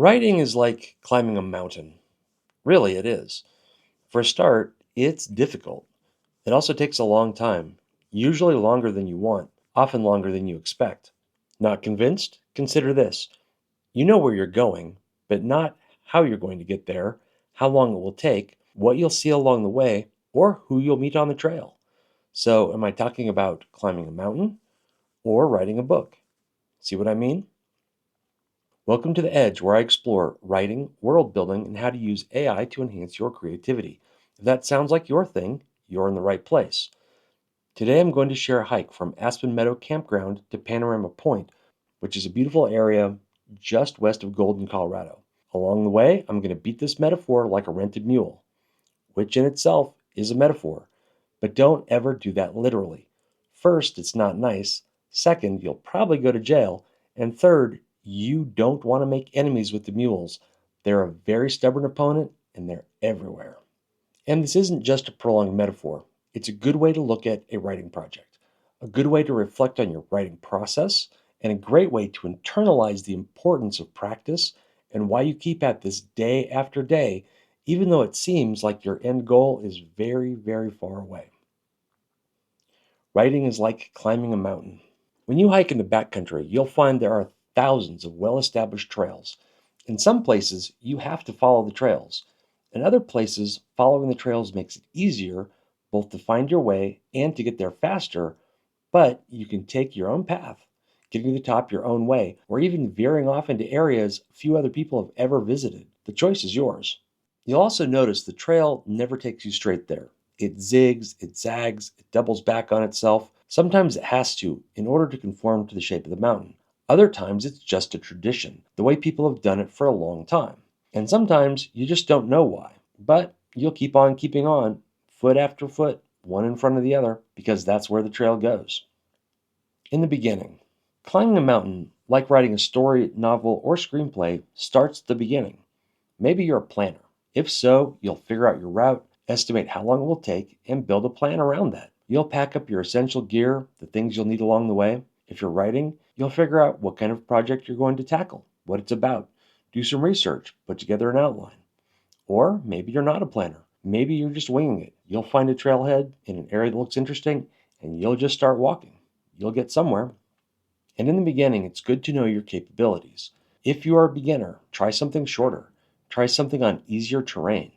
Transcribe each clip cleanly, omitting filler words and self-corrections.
Writing is like climbing a mountain. Really, it is. For a start, it's difficult. It also takes a long time, usually longer than you want, often longer than you expect. Not convinced? Consider this. You know where you're going, but not how you're going to get there, how long it will take, what you'll see along the way, or who you'll meet on the trail. So, am I talking about climbing a mountain or writing a book? See what I mean? Welcome to The Edge, where I explore writing, world building, and how to use AI to enhance your creativity. If that sounds like your thing, you're in the right place. Today I'm going to share a hike from Aspen Meadow Campground to Panorama Point, which is a beautiful area just west of Golden, Colorado. Along the way, I'm going to beat this metaphor like a rented mule, which in itself is a metaphor. But don't ever do that literally. First, it's not nice. Second, you'll probably go to jail. And third, you don't want to make enemies with the mules. They're a very stubborn opponent and they're everywhere. And this isn't just a prolonged metaphor, it's a good way to look at a writing project, a good way to reflect on your writing process, and a great way to internalize the importance of practice and why you keep at this day after day, even though it seems like your end goal is very, very far away. Writing is like climbing a mountain. When you hike in the backcountry, you'll find there are thousands of well established trails. In some places, you have to follow the trails. In other places, following the trails makes it easier both to find your way and to get there faster, but you can take your own path, getting to the top your own way, or even veering off into areas few other people have ever visited. The choice is yours. You'll also notice the trail never takes you straight there. It zigs, it zags, it doubles back on itself. Sometimes it has to in order to conform to the shape of the mountain. Other times it's just a tradition, the way people have done it for a long time. And sometimes you just don't know why. But you'll keep on keeping on, foot after foot, one in front of the other, because that's where the trail goes. In the beginning, climbing a mountain, like writing a story, novel, or screenplay, starts at the beginning. Maybe you're a planner. If so, you'll figure out your route, estimate how long it will take, and build a plan around that. You'll pack up your essential gear, the things you'll need along the way. If you're writing, you'll figure out what kind of project you're going to tackle, what it's about. Do some research, put together an outline. Or maybe you're not a planner. Maybe you're just winging it. You'll find a trailhead in an area that looks interesting, and you'll just start walking. You'll get somewhere. And in the beginning, it's good to know your capabilities. If you are a beginner, try something shorter. Try something on easier terrain.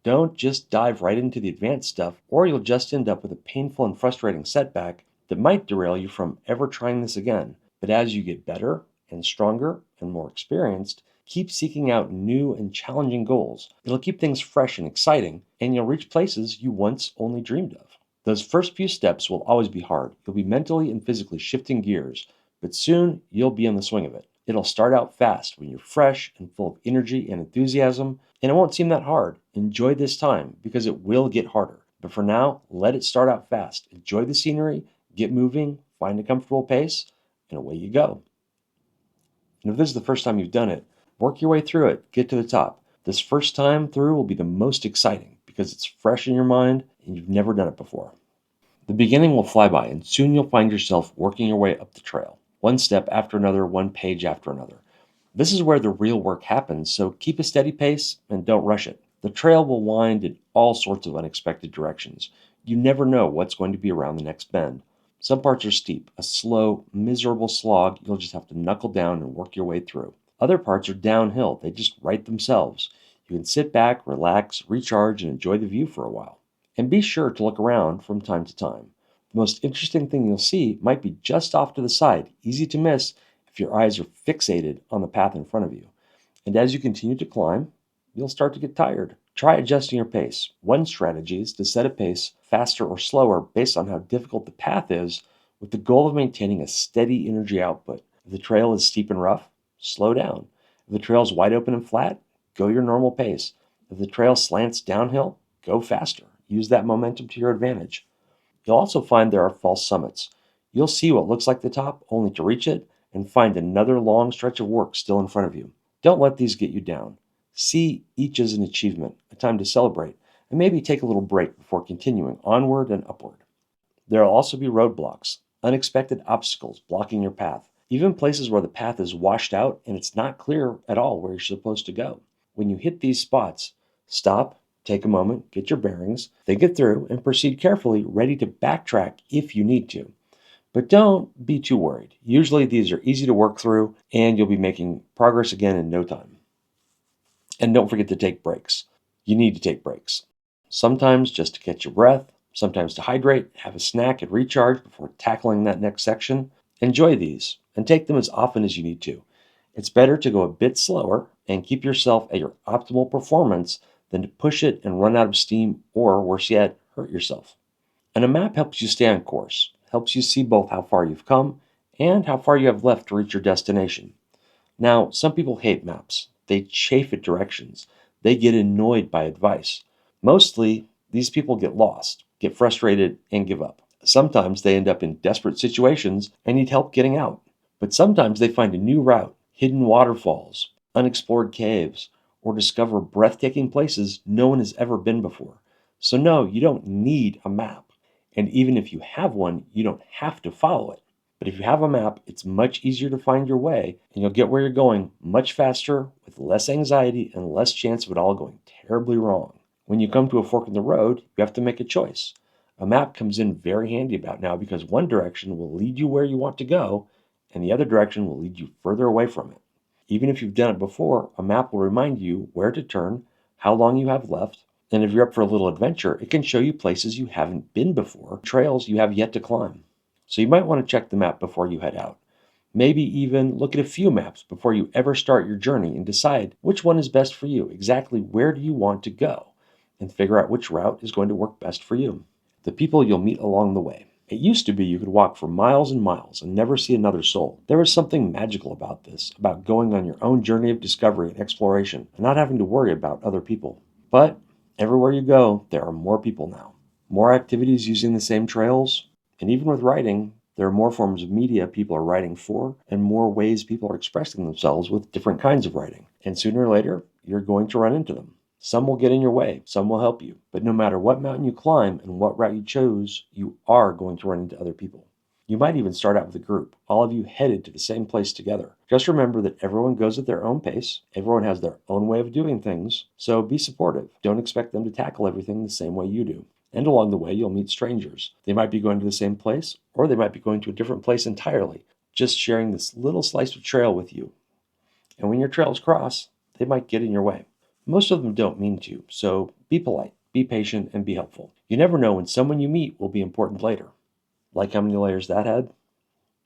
Don't just dive right into the advanced stuff, or you'll just end up with a painful and frustrating setback that might derail you from ever trying this again. But as you get better and stronger and more experienced, keep seeking out new and challenging goals. It'll keep things fresh and exciting, and you'll reach places you once only dreamed of. Those first few steps will always be hard. You'll be mentally and physically shifting gears, but soon you'll be in the swing of it. It'll start out fast when you're fresh and full of energy and enthusiasm, and it won't seem that hard. Enjoy this time because it will get harder. But for now, let it start out fast. Enjoy the scenery, get moving, find a comfortable pace, and away you go. And if this is the first time you've done it, work your way through it, get to the top. This first time through will be the most exciting because it's fresh in your mind and you've never done it before. The beginning will fly by, and soon you'll find yourself working your way up the trail, one step after another, one page after another. This is where the real work happens, so keep a steady pace and don't rush it. The trail will wind in all sorts of unexpected directions. You never know what's going to be around the next bend. Some parts are steep, a slow, miserable slog you'll just have to knuckle down and work your way through. Other parts are downhill, they just write themselves. You can sit back, relax, recharge, and enjoy the view for a while. And be sure to look around from time to time. The most interesting thing you'll see might be just off to the side, easy to miss if your eyes are fixated on the path in front of you. And as you continue to climb, you'll start to get tired. Try adjusting your pace. One strategy is to set a pace faster or slower based on how difficult the path is, with the goal of maintaining a steady energy output. If the trail is steep and rough, slow down. If the trail is wide open and flat, go your normal pace. If the trail slants downhill, go faster. Use that momentum to your advantage. You'll also find there are false summits. You'll see what looks like the top only to reach it and find another long stretch of work still in front of you. Don't let these get you down. See each as an achievement, a time to celebrate, and maybe take a little break before continuing onward and upward. There will also be roadblocks, unexpected obstacles blocking your path. even places where the path is washed out and it's not clear at all where you're supposed to go. When you hit these spots, stop, take a moment, get your bearings, think it through, and proceed carefully, ready to backtrack if you need to. But don't be too worried. Usually these are easy to work through and you'll be making progress again in no time. And don't forget to take breaks. You need to take breaks. Sometimes just to catch your breath, sometimes to hydrate, have a snack and recharge before tackling that next section. Enjoy these and take them as often as you need to. It's better to go a bit slower and keep yourself at your optimal performance than to push it and run out of steam or, worse yet, hurt yourself. And a map helps you stay on course, helps you see both how far you've come and how far you have left to reach your destination. Now, some people hate maps. They chafe at directions. They get annoyed by advice. Mostly, these people get lost, get frustrated, and give up. Sometimes they end up in desperate situations and need help getting out. But sometimes they find a new route, hidden waterfalls, unexplored caves, or discover breathtaking places no one has ever been before. So, no, you don't need a map. And even if you have one, you don't have to follow it. But if you have a map, it's much easier to find your way, and you'll get where you're going much faster with less anxiety and less chance of it all going terribly wrong. When you come to a fork in the road, you have to make a choice. A map comes in very handy about now because one direction will lead you where you want to go, and the other direction will lead you further away from it. Even if you've done it before, a map will remind you where to turn, how long you have left, and if you're up for a little adventure, it can show you places you haven't been before, trails you have yet to climb. So you might want to check the map before you head out. Maybe even look at a few maps before you ever start your journey and decide which one is best for you. Exactly where do you want to go? And figure out which route is going to work best for you. The people you'll meet along the way. It used to be you could walk for miles and miles and never see another soul. There was something magical about this, about going on your own journey of discovery and exploration and not having to worry about other people. But everywhere you go, there are more people now. More activities using the same trails, and even with writing, there are more forms of media people are writing for, and more ways people are expressing themselves with different kinds of writing. And sooner or later, you're going to run into them. Some will get in your way, some will help you. But no matter what mountain you climb and what route you chose, you are going to run into other people. You might even start out with a group, all of you headed to the same place together. Just remember that everyone goes at their own pace, everyone has their own way of doing things, so be supportive. Don't expect them to tackle everything the same way you do. And along the way, you'll meet strangers. They might be going to the same place, or they might be going to a different place entirely, just sharing this little slice of trail with you. And when your trails cross, they might get in your way. Most of them don't mean to, so be polite, be patient, and be helpful. You never know when someone you meet will be important later. Like how many layers that had?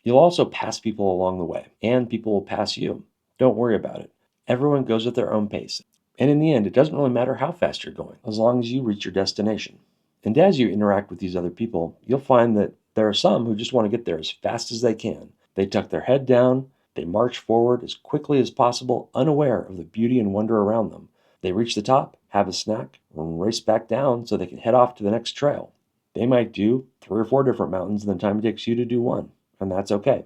You'll also pass people along the way, and people will pass you. Don't worry about it. Everyone goes at their own pace, and in the end, it doesn't really matter how fast you're going, as long as you reach your destination. And as you interact with these other people, you'll find that there are some who just want to get there as fast as they can. They tuck their head down, they march forward as quickly as possible, unaware of the beauty and wonder around them. They reach the top, have a snack, and race back down so they can head off to the next trail. They might do 3 or 4 different mountains in the time it takes you to do one, and that's okay.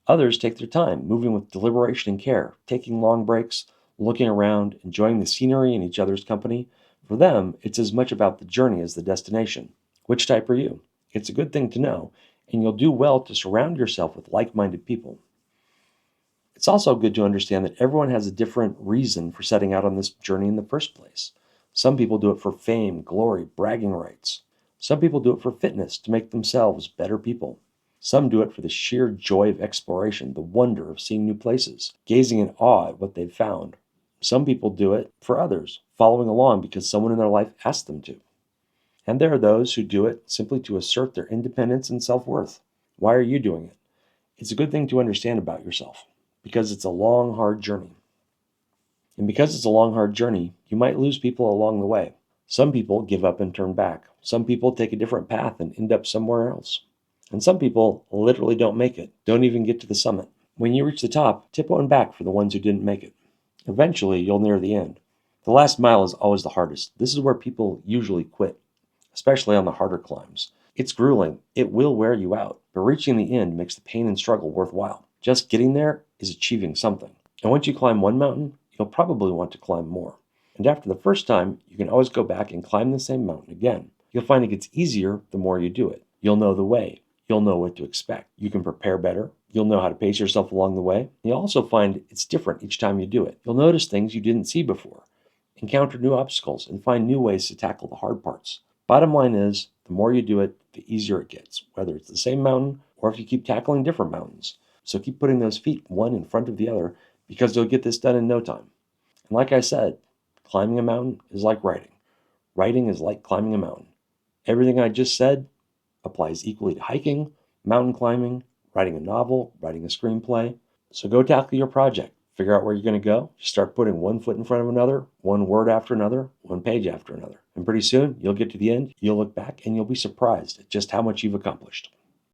Others take their time, moving with deliberation and care, taking long breaks, looking around, enjoying the scenery and each other's company. For them, it's as much about the journey as the destination. Which type are you? It's a good thing to know, and you'll do well to surround yourself with like-minded people. It's also good to understand that everyone has a different reason for setting out on this journey in the first place. Some people do it for fame, glory, bragging rights. Some people do it for fitness, to make themselves better people. Some do it for the sheer joy of exploration, the wonder of seeing new places, gazing in awe at what they've found. Some people do it for others, following along because someone in their life asked them to. And there are those who do it simply to assert their independence and self-worth. Why are you doing it? It's a good thing to understand about yourself, because it's a long, hard journey. And because it's a long, hard journey, you might lose people along the way. Some people give up and turn back. Some people take a different path and end up somewhere else. And some people literally don't make it, don't even get to the summit. When you reach the top, tip on back for the ones who didn't make it. Eventually, you'll near the end. The last mile is always the hardest. This is where people usually quit, especially on the harder climbs. It's grueling. It will wear you out. But reaching the end makes the pain and struggle worthwhile. Just getting there is achieving something. And once you climb one mountain, you'll probably want to climb more. And after the first time, you can always go back and climb the same mountain again. You'll find it gets easier the more you do it. You'll know the way. you'll know what to expect. You can prepare better. You'll know how to pace yourself along the way. You'll also find it's different each time you do it. You'll notice things you didn't see before, encounter new obstacles, and find new ways to tackle the hard parts. Bottom line is, the more you do it, the easier it gets, whether it's the same mountain or if you keep tackling different mountains. So keep putting those feet one in front of the other because you'll get this done in no time. And like I said, climbing a mountain is like writing. Writing is like climbing a mountain. Everything I just said applies equally to hiking, mountain climbing, writing a novel, writing a screenplay. So go tackle your project. Figure out where you're going to go. Just start putting one foot in front of another, one word after another, one page after another. And pretty soon, you'll get to the end, you'll look back, and you'll be surprised at just how much you've accomplished.